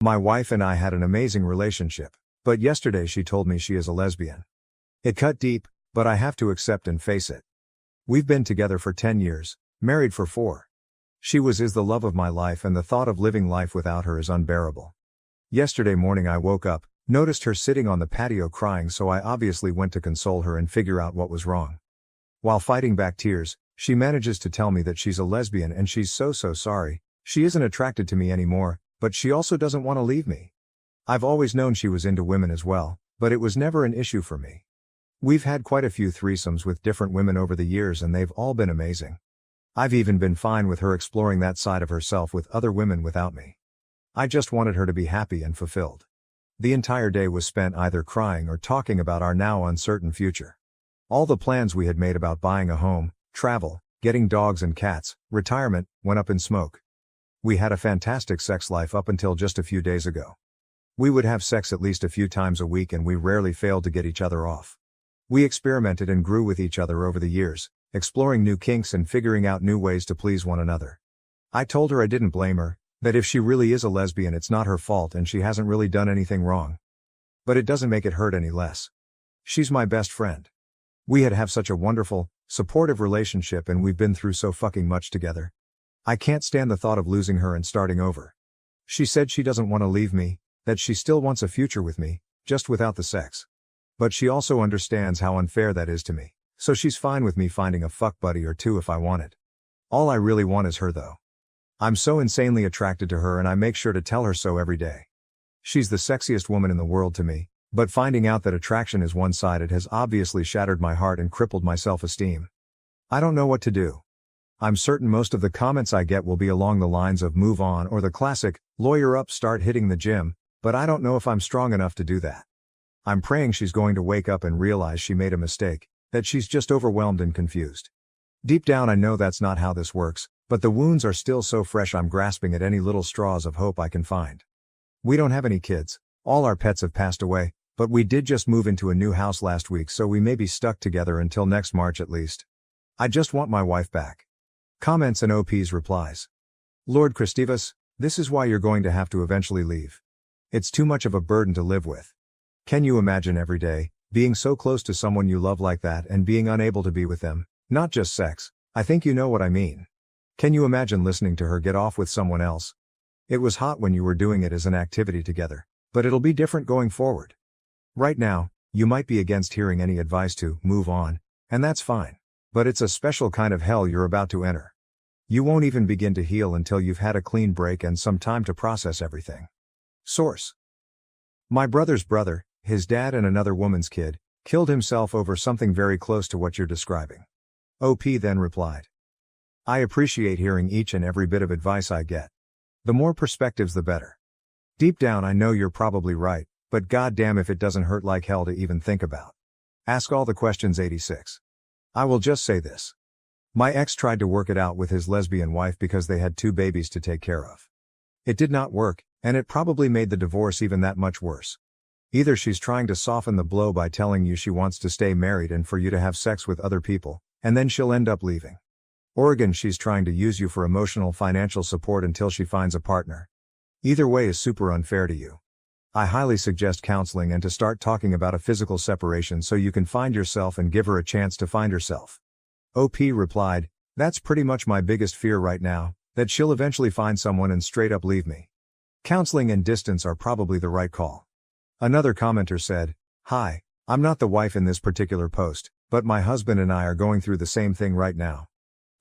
My wife and I had an amazing relationship, but yesterday she told me she is a lesbian. It cut deep, but I have to accept and face it. We've been together for 10 years, married for 4. She is the love of my life, and the thought of living life without her is unbearable. Yesterday morning I woke up, noticed her sitting on the patio crying, so I obviously went to console her and figure out what was wrong. While fighting back tears, she manages to tell me that she's a lesbian and she's so sorry. She isn't attracted to me anymore, but she also doesn't want to leave me. I've always known she was into women as well, but it was never an issue for me. We've had quite a few threesomes with different women over the years and they've all been amazing. I've even been fine with her exploring that side of herself with other women without me. I just wanted her to be happy and fulfilled. The entire day was spent either crying or talking about our now uncertain future. All the plans we had made about buying a home, travel, getting dogs and cats, retirement, went up in smoke. We had a fantastic sex life up until just a few days ago. We would have sex at least a few times a week and we rarely failed to get each other off. We experimented and grew with each other over the years, exploring new kinks and figuring out new ways to please one another. I told her I didn't blame her, that if she really is a lesbian it's not her fault and she hasn't really done anything wrong. But it doesn't make it hurt any less. She's my best friend. We have such a wonderful, supportive relationship and we've been through so fucking much together. I can't stand the thought of losing her and starting over. She said she doesn't want to leave me, that she still wants a future with me, just without the sex. But she also understands how unfair that is to me, so she's fine with me finding a fuck buddy or two if I want it. All I really want is her though. I'm so insanely attracted to her and I make sure to tell her so every day. She's the sexiest woman in the world to me, but finding out that attraction is one-sided has obviously shattered my heart and crippled my self-esteem. I don't know what to do. I'm certain most of the comments I get will be along the lines of move on or the classic, lawyer up, start hitting the gym, but I don't know if I'm strong enough to do that. I'm praying she's going to wake up and realize she made a mistake, that she's just overwhelmed and confused. Deep down I know that's not how this works, but the wounds are still so fresh I'm grasping at any little straws of hope I can find. We don't have any kids, all our pets have passed away, but we did just move into a new house last week so we may be stuck together until next March at least. I just want my wife back. Comments and OP's replies. Lord Christivus, this is why you're going to have to eventually leave. It's too much of a burden to live with. Can you imagine every day, being so close to someone you love like that and being unable to be with them, not just sex, I think you know what I mean. Can you imagine listening to her get off with someone else? It was hot when you were doing it as an activity together, but it'll be different going forward. Right now, you might be against hearing any advice to move on, and that's fine. But it's a special kind of hell you're about to enter. You won't even begin to heal until you've had a clean break and some time to process everything. Source. My brother's brother, his dad and another woman's kid, killed himself over something very close to what you're describing. OP then replied. I appreciate hearing each and every bit of advice I get. The more perspectives the better. Deep down I know you're probably right, but goddamn if it doesn't hurt like hell to even think about. Ask all the questions 86. I will just say this. My ex tried to work it out with his lesbian wife because they had 2 babies to take care of. It did not work, and it probably made the divorce even that much worse. Either she's trying to soften the blow by telling you she wants to stay married and for you to have sex with other people, and then she'll end up leaving. Or again she's trying to use you for emotional financial support until she finds a partner. Either way is super unfair to you. I highly suggest counseling and to start talking about a physical separation so you can find yourself and give her a chance to find herself. OP replied, that's pretty much my biggest fear right now, that she'll eventually find someone and straight up leave me. Counseling and distance are probably the right call. Another commenter said, hi, I'm not the wife in this particular post, but my husband and I are going through the same thing right now.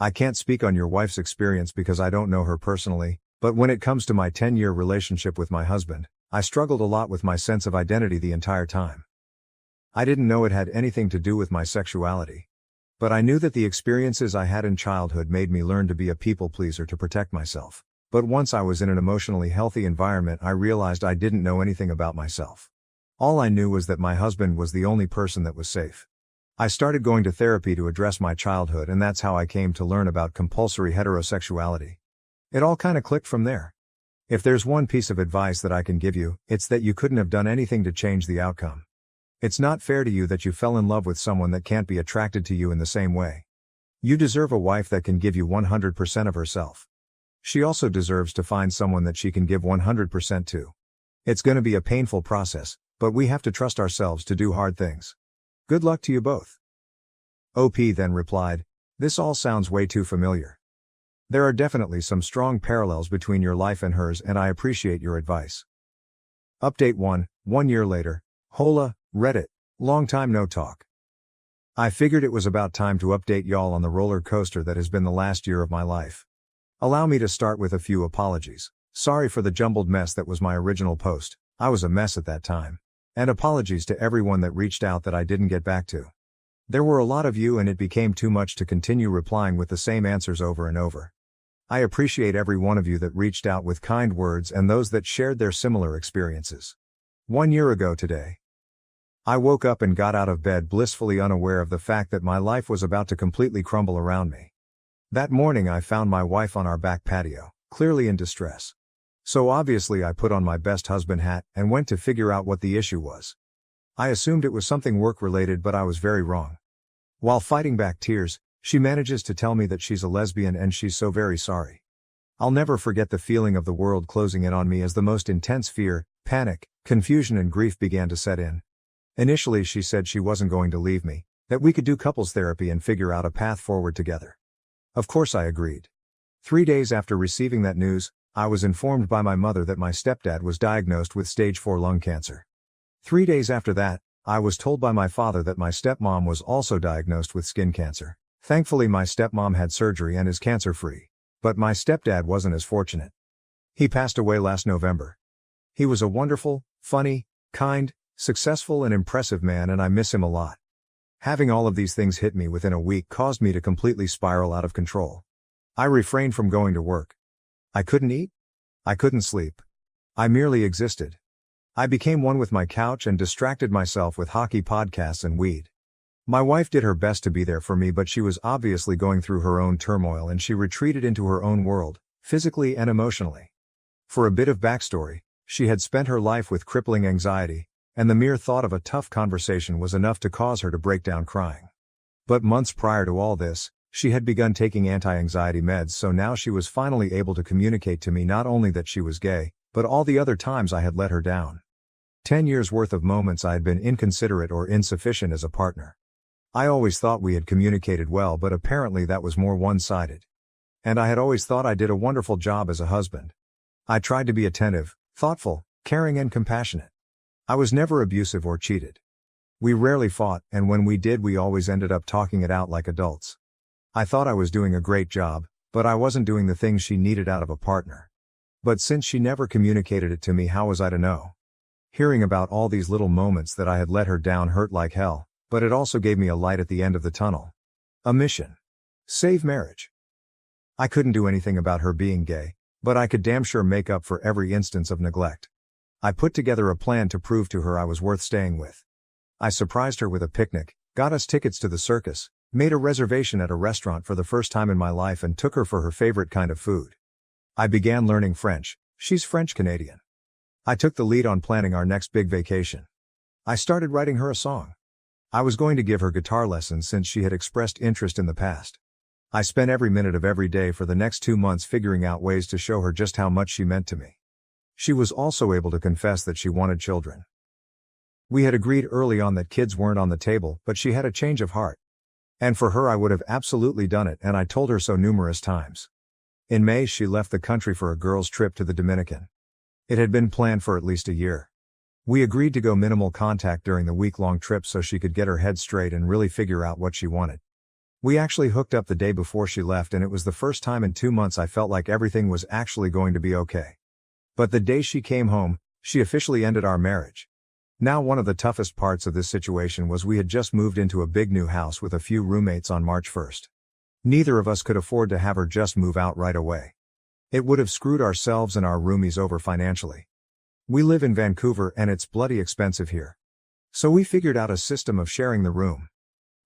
I can't speak on your wife's experience because I don't know her personally, but when it comes to my 10-year relationship with my husband, I struggled a lot with my sense of identity the entire time. I didn't know it had anything to do with my sexuality. But I knew that the experiences I had in childhood made me learn to be a people pleaser to protect myself. But once I was in an emotionally healthy environment I realized I didn't know anything about myself. All I knew was that my husband was the only person that was safe. I started going to therapy to address my childhood and that's how I came to learn about compulsory heterosexuality. It all kinda clicked from there. If there's one piece of advice that I can give you, it's that you couldn't have done anything to change the outcome. It's not fair to you that you fell in love with someone that can't be attracted to you in the same way. You deserve a wife that can give you 100% of herself. She also deserves to find someone that she can give 100% to. It's gonna be a painful process, but we have to trust ourselves to do hard things. Good luck to you both. OP then replied, "This all sounds way too familiar. There are definitely some strong parallels between your life and hers, and I appreciate your advice." Update 1 year later. Hola, Reddit. Long time no talk. I figured it was about time to update y'all on the roller coaster that has been the last year of my life. Allow me to start with a few apologies. Sorry for the jumbled mess that was my original post. I was a mess at that time. And apologies to everyone that reached out that I didn't get back to. There were a lot of you and it became too much to continue replying with the same answers over and over. I appreciate every one of you that reached out with kind words and those that shared their similar experiences. 1 year ago today, I woke up and got out of bed blissfully unaware of the fact that my life was about to completely crumble around me. That morning I found my wife on our back patio, clearly in distress. So obviously I put on my best husband hat and went to figure out what the issue was. I assumed it was something work-related, but I was very wrong. While fighting back tears, she manages to tell me that she's a lesbian and she's so very sorry. I'll never forget the feeling of the world closing in on me as the most intense fear, panic, confusion and grief began to set in. Initially she said she wasn't going to leave me, that we could do couples therapy and figure out a path forward together. Of course I agreed. 3 days after receiving that news, I was informed by my mother that my stepdad was diagnosed with stage 4 lung cancer. 3 days after that, I was told by my father that my stepmom was also diagnosed with skin cancer. Thankfully my stepmom had surgery and is cancer-free. But my stepdad wasn't as fortunate. He passed away last November. He was a wonderful, funny, kind, successful and impressive man and I miss him a lot. Having all of these things hit me within a week caused me to completely spiral out of control. I refrained from going to work. I couldn't eat. I couldn't sleep. I merely existed. I became one with my couch and distracted myself with hockey podcasts and weed. My wife did her best to be there for me, but she was obviously going through her own turmoil and she retreated into her own world, physically and emotionally. For a bit of backstory, she had spent her life with crippling anxiety, and the mere thought of a tough conversation was enough to cause her to break down crying. But months prior to all this, she had begun taking anti-anxiety meds, so now she was finally able to communicate to me not only that she was gay, but all the other times I had let her down. 10 years worth of moments I had been inconsiderate or insufficient as a partner. I always thought we had communicated well, but apparently that was more one-sided. And I had always thought I did a wonderful job as a husband. I tried to be attentive, thoughtful, caring and compassionate. I was never abusive or cheated. We rarely fought, and when we did we always ended up talking it out like adults. I thought I was doing a great job, but I wasn't doing the things she needed out of a partner. But since she never communicated it to me, how was I to know? Hearing about all these little moments that I had let her down hurt like hell, but it also gave me a light at the end of the tunnel. A mission. Save marriage. I couldn't do anything about her being gay, but I could damn sure make up for every instance of neglect. I put together a plan to prove to her I was worth staying with. I surprised her with a picnic, got us tickets to the circus, made a reservation at a restaurant for the first time in my life and took her for her favorite kind of food. I began learning French. She's French-Canadian. I took the lead on planning our next big vacation. I started writing her a song. I was going to give her guitar lessons since she had expressed interest in the past. I spent every minute of every day for the next 2 months figuring out ways to show her just how much she meant to me. She was also able to confess that she wanted children. We had agreed early on that kids weren't on the table, but she had a change of heart. And for her I would have absolutely done it, and I told her so numerous times. In May she left the country for a girls' trip to the Dominican. It had been planned for at least a year. We agreed to go minimal contact during the week-long trip so she could get her head straight and really figure out what she wanted. We actually hooked up the day before she left, and it was the first time in 2 months I felt like everything was actually going to be okay. But the day she came home, she officially ended our marriage. Now one of the toughest parts of this situation was we had just moved into a big new house with a few roommates on March 1st. Neither of us could afford to have her just move out right away. It would have screwed ourselves and our roomies over financially. We live in Vancouver and it's bloody expensive here. So we figured out a system of sharing the room.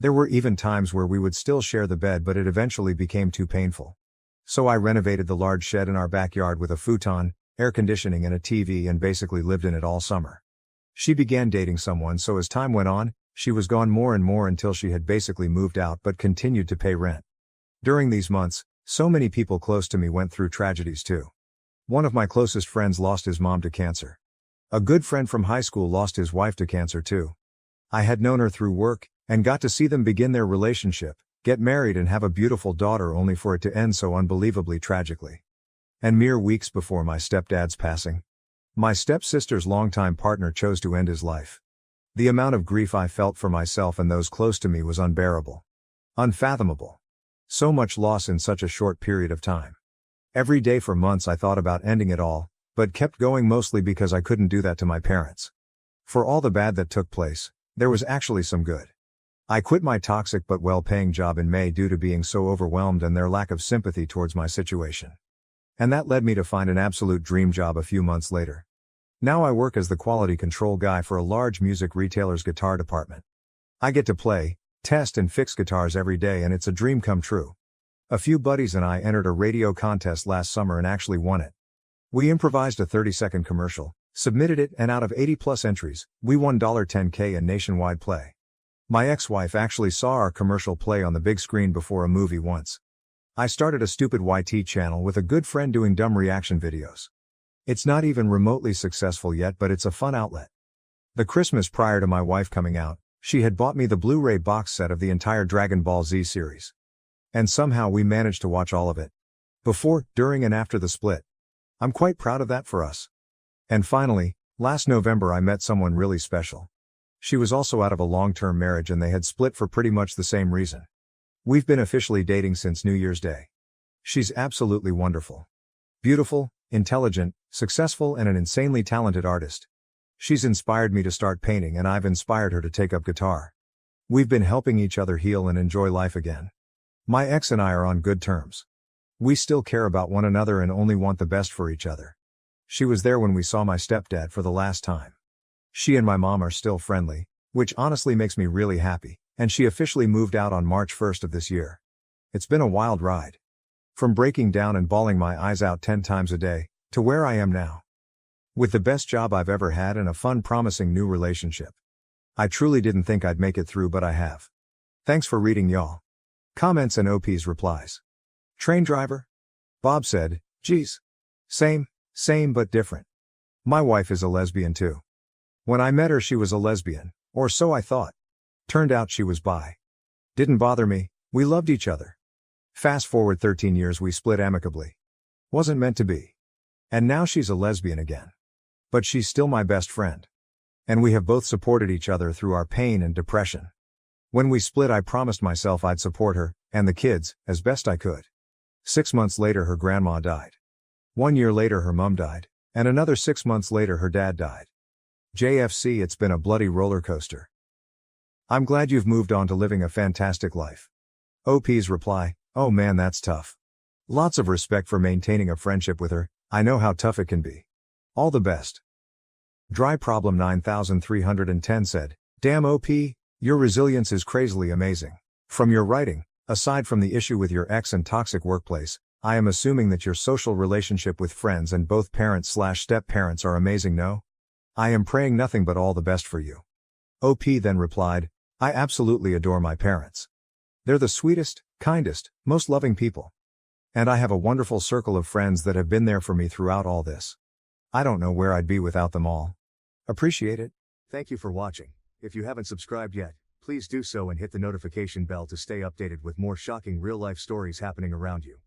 There were even times where we would still share the bed, but it eventually became too painful. So I renovated the large shed in our backyard with a futon, air conditioning and a TV and basically lived in it all summer. She began dating someone, so as time went on, she was gone more and more until she had basically moved out but continued to pay rent. During these months, so many people close to me went through tragedies too. One of my closest friends lost his mom to cancer. A good friend from high school lost his wife to cancer too. I had known her through work, and got to see them begin their relationship, get married and have a beautiful daughter only for it to end so unbelievably tragically. And mere weeks before my stepdad's passing, my stepsister's longtime partner chose to end his life. The amount of grief I felt for myself and those close to me was unbearable. Unfathomable. So much loss in such a short period of time. Every day for months I thought about ending it all, but kept going mostly because I couldn't do that to my parents. For all the bad that took place, there was actually some good. I quit my toxic but well-paying job in May due to being so overwhelmed and their lack of sympathy towards my situation. And that led me to find an absolute dream job a few months later. Now I work as the quality control guy for a large music retailer's guitar department. I get to play, test and fix guitars every day and it's a dream come true. A few buddies and I entered a radio contest last summer and actually won it. We improvised a 30-second commercial, submitted it, and out of 80+ entries, we won $10K in nationwide play. My ex-wife actually saw our commercial play on the big screen before a movie once. I started a stupid YT channel with a good friend doing dumb reaction videos. It's not even remotely successful yet, but it's a fun outlet. The Christmas prior to my wife coming out, she had bought me the Blu-ray box set of the entire Dragon Ball Z series. And somehow we managed to watch all of it. Before, during and after the split. I'm quite proud of that for us. And finally, last November I met someone really special. She was also out of a long-term marriage and they had split for pretty much the same reason. We've been officially dating since New Year's Day. She's absolutely wonderful. Beautiful, intelligent, successful and an insanely talented artist. She's inspired me to start painting and I've inspired her to take up guitar. We've been helping each other heal and enjoy life again. My ex and I are on good terms. We still care about one another and only want the best for each other. She was there when we saw my stepdad for the last time. She and my mom are still friendly, which honestly makes me really happy, and she officially moved out on March 1st of this year. It's been a wild ride. From breaking down and bawling my eyes out 10 times a day, to where I am now. With the best job I've ever had and a fun, promising new relationship. I truly didn't think I'd make it through, but I have. Thanks for reading, y'all. Comments and OP's replies. Train driver? Bob said, geez. Same but different. My wife is a lesbian too. When I met her she was a lesbian, or so I thought. Turned out she was bi. Didn't bother me, we loved each other. Fast forward 13 years we split amicably. Wasn't meant to be. And now she's a lesbian again. But she's still my best friend. And we have both supported each other through our pain and depression. When we split I promised myself I'd support her, and the kids, as best I could. 6 months later her grandma died. 1 year later her mom died, and another 6 months later her dad died. JFC, it's been a bloody roller coaster. I'm glad you've moved on to living a fantastic life. OP's reply, oh man that's tough. Lots of respect for maintaining a friendship with her, I know how tough it can be. All the best. Dry Problem 9310 said, damn OP, your resilience is crazily amazing. From your writing, aside from the issue with your ex and toxic workplace, I am assuming that your social relationship with friends and both parents/step-parents are amazing, no? I am praying nothing but all the best for you. OP then replied, I absolutely adore my parents. They're the sweetest, kindest, most loving people. And I have a wonderful circle of friends that have been there for me throughout all this. I don't know where I'd be without them all. Appreciate it. Thank you for watching. If you haven't subscribed yet, please do so and hit the notification bell to stay updated with more shocking real-life stories happening around you.